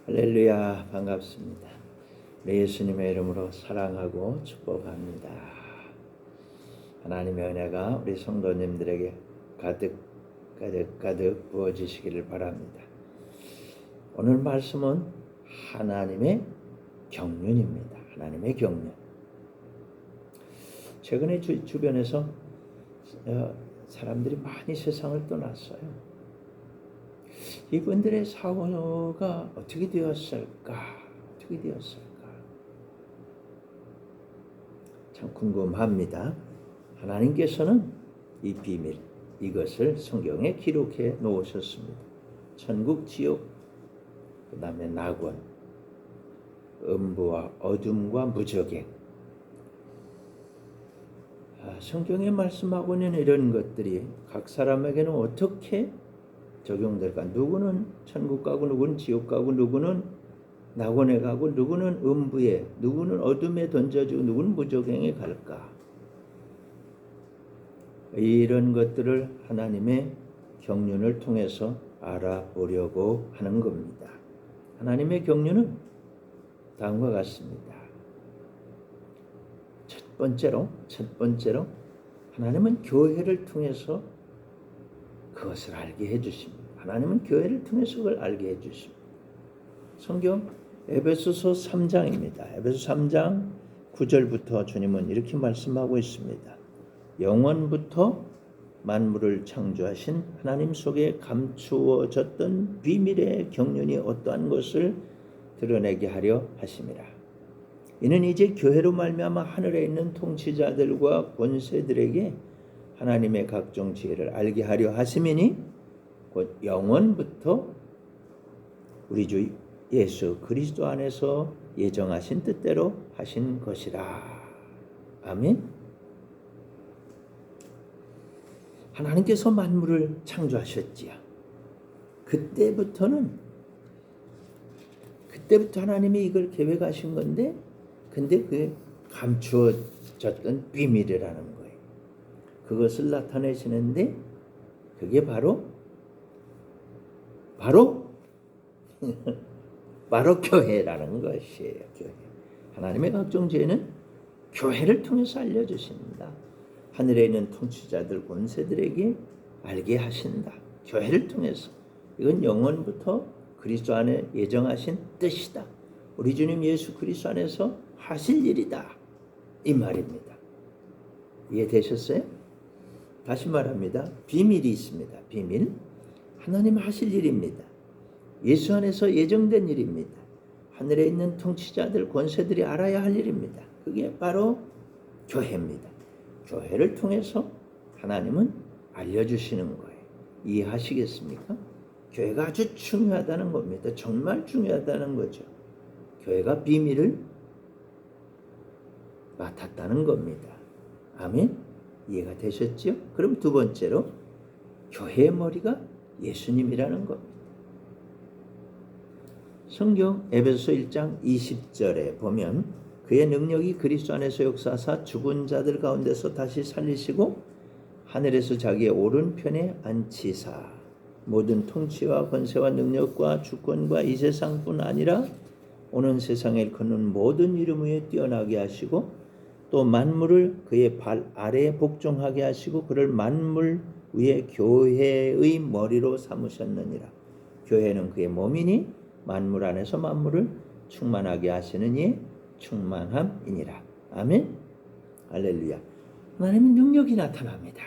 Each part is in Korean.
할렐루야, 반갑습니다. 우리 예수님의 이름으로 사랑하고 축복합니다. 하나님의 은혜가 우리 성도님들에게 가득 부어지시기를 바랍니다. 오늘 말씀은 하나님의 경륜입니다. 하나님의 경륜. 최근에 주변에서 사람들이 많이 세상을 떠났어요. 이분들의 사고가 어떻게 되었을까? 참 궁금합니다. 하나님께서는 이 비밀, 이것을 성경에 기록해 놓으셨습니다. 천국, 지옥, 그 다음에 낙원, 음부와 어둠과 무저갱. 성경에 말씀하고는 이런 것들이 각 사람에게는 어떻게 적용될까? 누구는 천국 가고, 누구는 지옥 가고, 누구는 낙원에 가고, 누구는 음부에, 누구는 어둠에 던져지고, 누구는 무저갱에 갈까? 이런 것들을 하나님의 경륜을 통해서 알아보려고 하는 겁니다. 하나님의 경륜은 다음과 같습니다. 첫 번째로 하나님은 교회를 통해서 그것을 알게 해주십니다. 하나님은 교회를 통해서 그걸 알게 해주십니다. 성경 에베소서 3장입니다. 에베소 3장 9절부터 주님은 이렇게 말씀하고 있습니다. 영원부터 만물을 창조하신 하나님 속에 감추어졌던 비밀의 경륜이 어떠한 것을 드러내게 하려 하심이라. 이는 이제 교회로 말미암아 하늘에 있는 통치자들과 권세들에게 하나님의 각종 지혜를 알게 하려 하심이니 곧 영원부터 우리 주 예수 그리스도 안에서 예정하신 뜻대로 하신 것이라. 아멘. 하나님께서 만물을 창조하셨지요. 그때부터 하나님이 이걸 계획하신 건데, 근데 그게 감추어졌던 비밀이라는 거예요. 그것을 나타내시는데 그게 바로 교회라는 것이에요. 교회. 하나님의 각종 지혜는 교회를 통해서 알려주십니다. 하늘에 있는 통치자들 권세들에게 알게 하신다. 교회를 통해서. 이건 영원부터 그리스도 안에 예정하신 뜻이다. 우리 주님 예수 그리스도 안에서 하실 일이다. 이 말입니다. 이해되셨어요? 다시 말합니다. 비밀이 있습니다. 비밀. 하나님 하실 일입니다. 예수 안에서 예정된 일입니다. 하늘에 있는 통치자들, 권세들이 알아야 할 일입니다. 그게 바로 교회입니다. 교회를 통해서 하나님은 알려주시는 거예요. 이해하시겠습니까? 교회가 아주 중요하다는 겁니다. 정말 중요하다는 거죠. 교회가 비밀을 맡았다는 겁니다. 아멘. 이해가 되셨죠? 그럼 두 번째로 교회의 머리가 예수님이라는 겁니다. 성경 에베소 1장 20절에 보면 그의 능력이 그리스도 안에서 역사하사 죽은 자들 가운데서 다시 살리시고 하늘에서 자기의 오른편에 앉히사 모든 통치와 권세와 능력과 주권과 이 세상뿐 아니라 오는 세상에 일컫는 모든 이름 위에 뛰어나게 하시고 또 만물을 그의 발 아래에 복종하게 하시고 그를 만물 위에 교회의 머리로 삼으셨느니라. 교회는 그의 몸이니 만물 안에서 만물을 충만하게 하시는 이의 충만함이니라. 아멘. 할렐루야. 하나님의 능력이 나타납니다.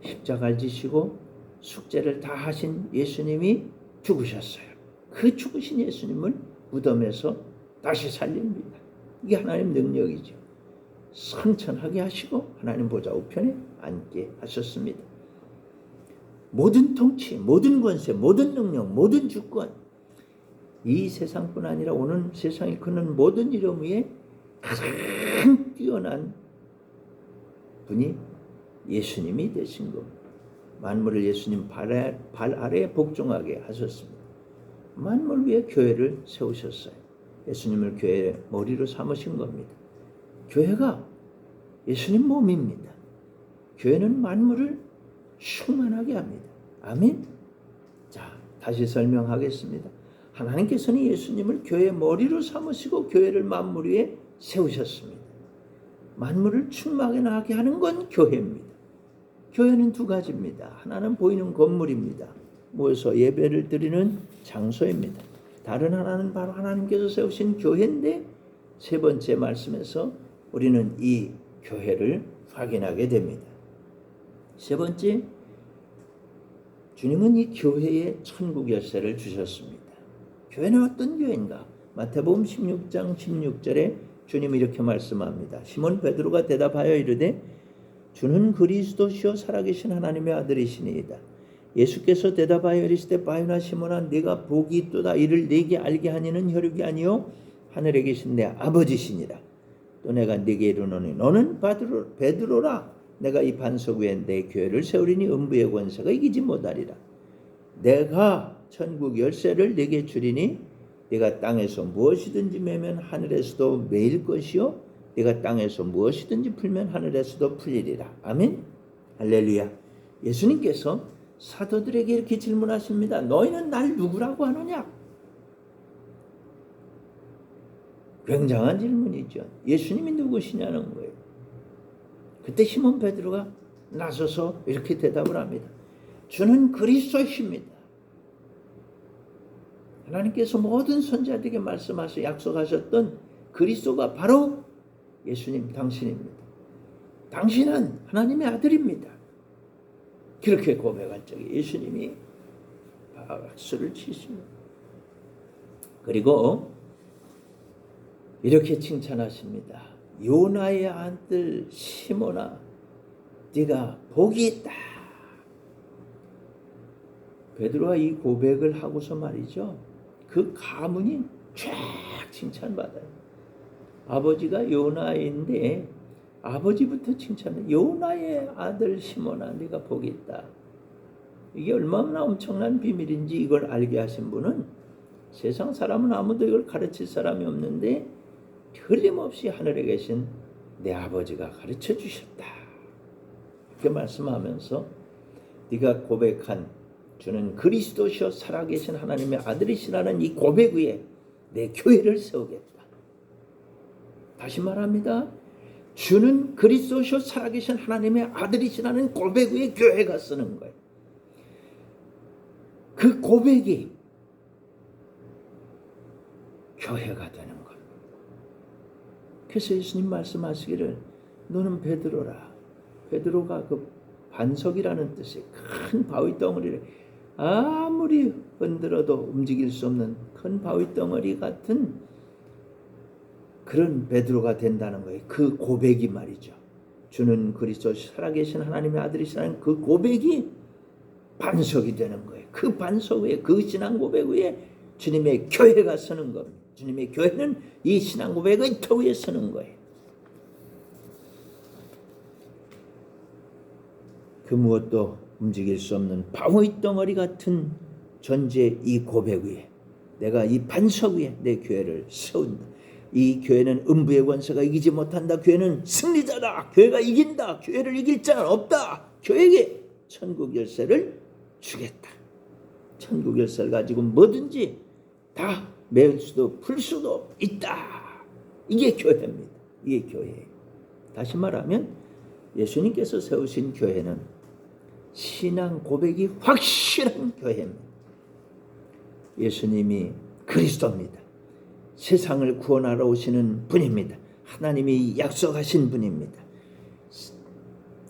십자가를 지시고 숙제를 다 하신 예수님이 죽으셨어요. 그 죽으신 예수님을 무덤에서 다시 살립니다. 이게 하나님 능력이죠. 승천하게 하시고 하나님 보좌 우편에 앉게 하셨습니다. 모든 통치, 모든 권세, 모든 능력, 모든 주권, 이 세상뿐 아니라 오는 세상을 그는 모든 이름 위에 가장 뛰어난 분이 예수님이 되신 겁니다. 만물을 예수님 발 아래에 복종하게 하셨습니다. 만물 위에 교회를 세우셨어요. 예수님을 교회의 머리로 삼으신 겁니다. 교회가 예수님 몸입니다. 교회는 만물을 충만하게 합니다. 아멘. 자, 다시 설명하겠습니다. 하나님께서는 예수님을 교회의 머리로 삼으시고 교회를 만물 위에 세우셨습니다. 만물을 충만하게 나게 하는 건 교회입니다. 교회는 두 가지입니다. 하나는 보이는 건물입니다. 모여서 예배를 드리는 장소입니다. 다른 하나는 바로 하나님께서 세우신 교회인데, 세 번째 말씀에서 우리는 이 교회를 확인하게 됩니다. 세 번째, 주님은 이 교회에 천국 열쇠를 주셨습니다. 교회는 어떤 교회인가? 마태복음 16장 16절에 주님이 이렇게 말씀합니다. 시몬 베드로가 대답하여 이르되 주는 그리스도시요 살아계신 하나님의 아들이시니이다. 예수께서 대답하여 이르시되 바요나 시몬아 네가 복이 있도다. 이를 네게 알게 하니는 혈육이 아니요 하늘에 계신 내 아버지시니라. 또 내가 네게 이르노니 너는 베드로라. 내가 이 반석 위에 내 교회를 세우리니 음부의 권세가 이기지 못하리라. 내가 천국 열쇠를 네게 주리니 네가 땅에서 무엇이든지 매면 하늘에서도 매일 것이요 네가 땅에서 무엇이든지 풀면 하늘에서도 풀리리라. 아멘. 할렐루야. 예수님께서 사도들에게 이렇게 질문하십니다. 너희는 날 누구라고 하느냐? 굉장한 질문이죠. 예수님이 누구시냐는 거예요. 그때 시몬 베드로가 나서서 이렇게 대답을 합니다. 주는 그리스도이십니다. 하나님께서 모든 선지자들에게 말씀하셔 약속하셨던 그리스도가 바로 예수님 당신입니다. 당신은 하나님의 아들입니다. 그렇게 고백할 적에 예수님이 박수를 치십니다. 그리고 이렇게 칭찬하십니다. 요나의 아들 시몬아 네가 복이 있다. 베드로가 이 고백을 하고서 말이죠. 그 가문이 쫙 칭찬받아요. 아버지가 요나인데 아버지부터 칭찬해. 요나의 아들 시몬아 네가 복이 있다. 이게 얼마나 엄청난 비밀인지 이걸 알게 하신 분은 세상 사람은 아무도 이걸 가르칠 사람이 없는데 틀림없이 하늘에 계신 내 아버지가 가르쳐 주셨다. 이렇게 말씀하면서 네가 고백한 주는 그리스도시요 살아계신 하나님의 아들이시라는 이 고백 위에 내 교회를 세우겠다. 다시 말합니다. 주는 그리스도시요 살아계신 하나님의 아들이시라는 고백 위에 교회가 쓰는 거예요. 그 고백이 교회가 되는 거예요. 그래서 예수님 말씀하시기를 너는 베드로라. 베드로가 그 반석이라는 뜻이 큰 바위 덩어리를 아무리 흔들어도 움직일 수 없는 큰 바위 덩어리 같은 그런 베드로가 된다는 거예요. 그 고백이 말이죠. 주는 그리스도 살아계신 하나님의 아들이시라는 그 고백이 반석이 되는 거예요. 그 반석 위에 그 신앙 고백 위에 주님의 교회가 서는 겁니다. 주님의 교회는 이 신앙 고백의 터 위에 서는 거예요. 그 무엇도 움직일 수 없는 바위 덩어리 같은 존재의 이 고백 위에 내가 이 반석 위에 내 교회를 세운다. 이 교회는 음부의 권세가 이기지 못한다. 교회는 승리자다. 교회가 이긴다. 교회를 이길 자는 없다. 교회에게 천국 열쇠를 주겠다. 천국 열쇠를 가지고 뭐든지 다 메울 수도 풀 수도 있다. 이게 교회입니다. 이게 교회예요. 다시 말하면 예수님께서 세우신 교회는 신앙 고백이 확실한 교회입니다. 예수님이 그리스도입니다. 세상을 구원하러 오시는 분입니다. 하나님이 약속하신 분입니다.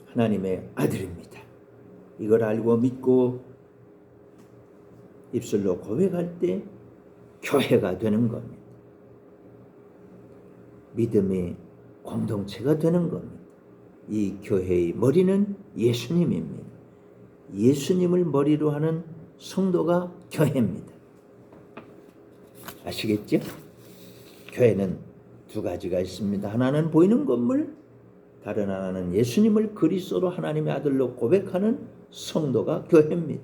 하나님의 아들입니다. 이걸 알고 믿고 입술로 고백할 때 교회가 되는 겁니다. 믿음의 공동체가 되는 겁니다. 이 교회의 머리는 예수님입니다. 예수님을 머리로 하는 성도가 교회입니다. 아시겠죠? 교회는 두 가지가 있습니다. 하나는 보이는 건물, 다른 하나는 예수님을 그리스도로 하나님의 아들로 고백하는 성도가 교회입니다.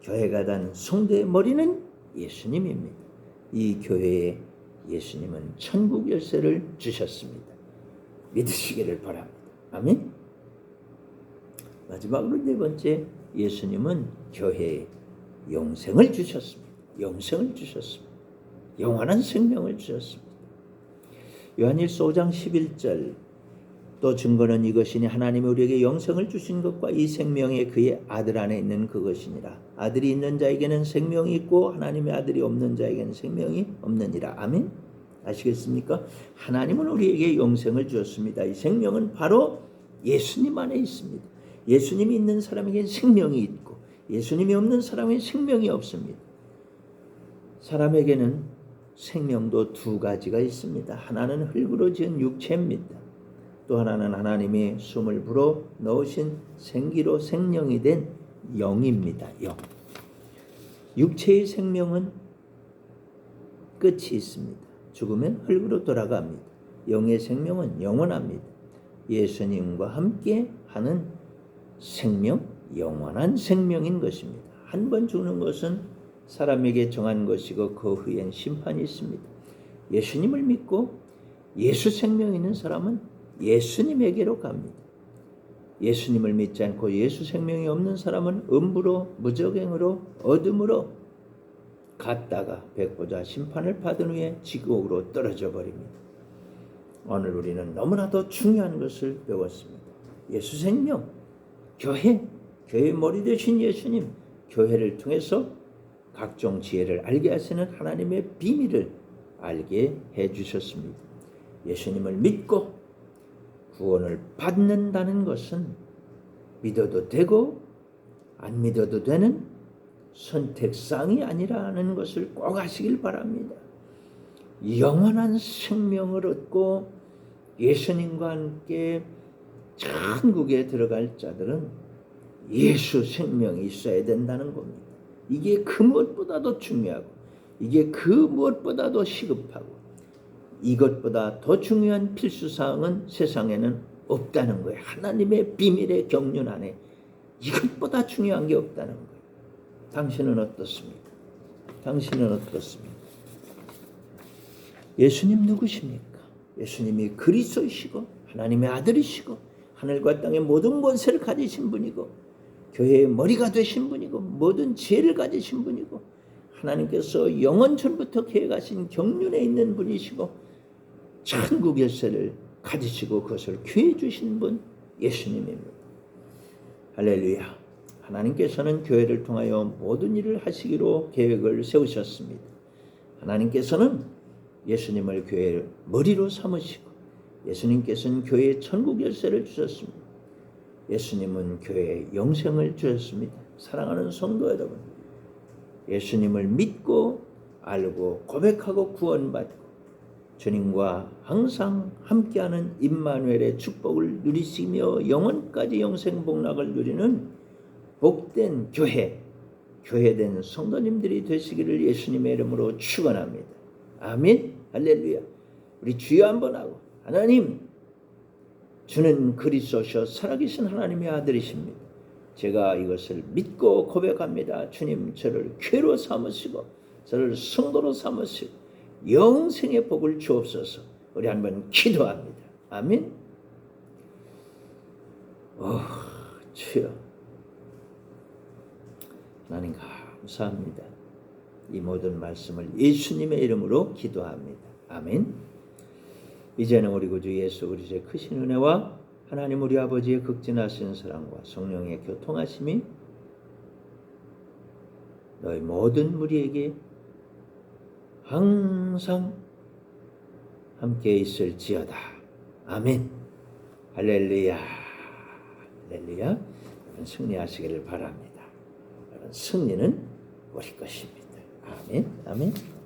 교회가 단 성도의 머리는 예수님입니다. 이 교회에 예수님은 천국 열쇠를 주셨습니다. 믿으시기를 바랍니다. 아멘. 마지막으로 네 번째, 예수님은 교회에 영생을 주셨습니다. 영생을 주셨습니다. 영원한 생명을 주셨습니다. 요한일서 5장 11절 또 증거는 이것이니 하나님이 우리에게 영생을 주신 것과 이 생명이 그의 아들 안에 있는 그것이니라. 아들이 있는 자에게는 생명이 있고 하나님의 아들이 없는 자에게는 생명이 없느니라. 아멘. 아시겠습니까? 하나님은 우리에게 영생을 주었습니다. 이 생명은 바로 예수님 안에 있습니다. 예수님이 있는 사람에게는 생명이 있고 예수님이 없는 사람에게는 생명이 없습니다. 사람에게는 생명도 두 가지가 있습니다. 하나는 흙으로 지은 육체입니다. 또 하나는 하나님이 숨을 불어 넣으신 생기로 생명이 된 영입니다. 영. 육체의 생명은 끝이 있습니다. 죽으면 흙으로 돌아갑니다. 영의 생명은 영원합니다. 예수님과 함께 하는 생명, 영원한 생명인 것입니다. 한 번 죽는 것은 사람에게 정한 것이고 그 후엔 심판이 있습니다. 예수님을 믿고 예수 생명 있는 사람은 예수님에게로 갑니다. 예수님을 믿지 않고 예수 생명이 없는 사람은 음부로, 무적행으로, 어둠으로 갔다가 백보자 심판을 받은 후에 지옥으로 떨어져 버립니다. 오늘 우리는 너무나도 중요한 것을 배웠습니다. 예수 생명, 교회의 머리 되신 예수님, 교회를 통해서 각종 지혜를 알게 하시는 하나님의 비밀을 알게 해주셨습니다. 예수님을 믿고 구원을 받는다는 것은 믿어도 되고 안 믿어도 되는 선택사항이 아니라는 것을 꼭 아시길 바랍니다. 영원한 생명을 얻고 예수님과 함께 천국에 들어갈 자들은 예수 생명이 있어야 된다는 겁니다. 이게 그 무엇보다도 중요하고 이게 그 무엇보다도 시급하고 이것보다 더 중요한 필수사항은 세상에는 없다는 거예요. 하나님의 비밀의 경륜 안에 이것보다 중요한 게 없다는 거예요. 당신은 어떻습니까? 당신은 어떻습니까? 예수님 누구십니까? 예수님이 그리스도이시고 하나님의 아들이시고 하늘과 땅의 모든 권세를 가지신 분이고 교회의 머리가 되신 분이고 모든 지혜를 가지신 분이고 하나님께서 영원 전부터 계획하신 경륜에 있는 분이시고 천국 열쇠를 가지시고 그것을 귀해 주신 분 예수님입니다. 할렐루야. 하나님께서는 교회를 통하여 모든 일을 하시기로 계획을 세우셨습니다. 하나님께서는 예수님을 교회의 머리로 삼으시고 예수님께서는 교회의 천국 열쇠를 주셨습니다. 예수님은 교회에 영생을 주셨습니다. 사랑하는 성도 여러분, 예수님을 믿고 알고 고백하고 구원받고 주님과 항상 함께하는 임마누엘의 축복을 누리시며 영원까지 영생 복락을 누리는 복된 교회된 성도님들이 되시기를 예수님의 이름으로 축원합니다. 아멘. 할렐루야. 우리 주여 한번 하고 하나님, 주는 그리스도셔 살아계신 하나님의 아들이십니다. 제가 이것을 믿고 고백합니다. 주님, 저를 교회로 삼으시고 저를 성도로 삼으시고 영생의 복을 주옵소서. 우리 한번 기도합니다. 아멘. 주여, 하나님 감사합니다. 이 모든 말씀을 예수님의 이름으로 기도합니다. 아멘. 이제는 우리 구주 예수 그리스도의 크신 은혜와 하나님 우리 아버지의 극진하신 사랑과 성령의 교통하심이 너희 모든 무리에게 항상 함께 있을지어다. 아멘. 할렐루야. 할렐루야. 여러분 승리하시기를 바랍니다. 여러분 승리는 우리 것입니다. 아멘. 아멘.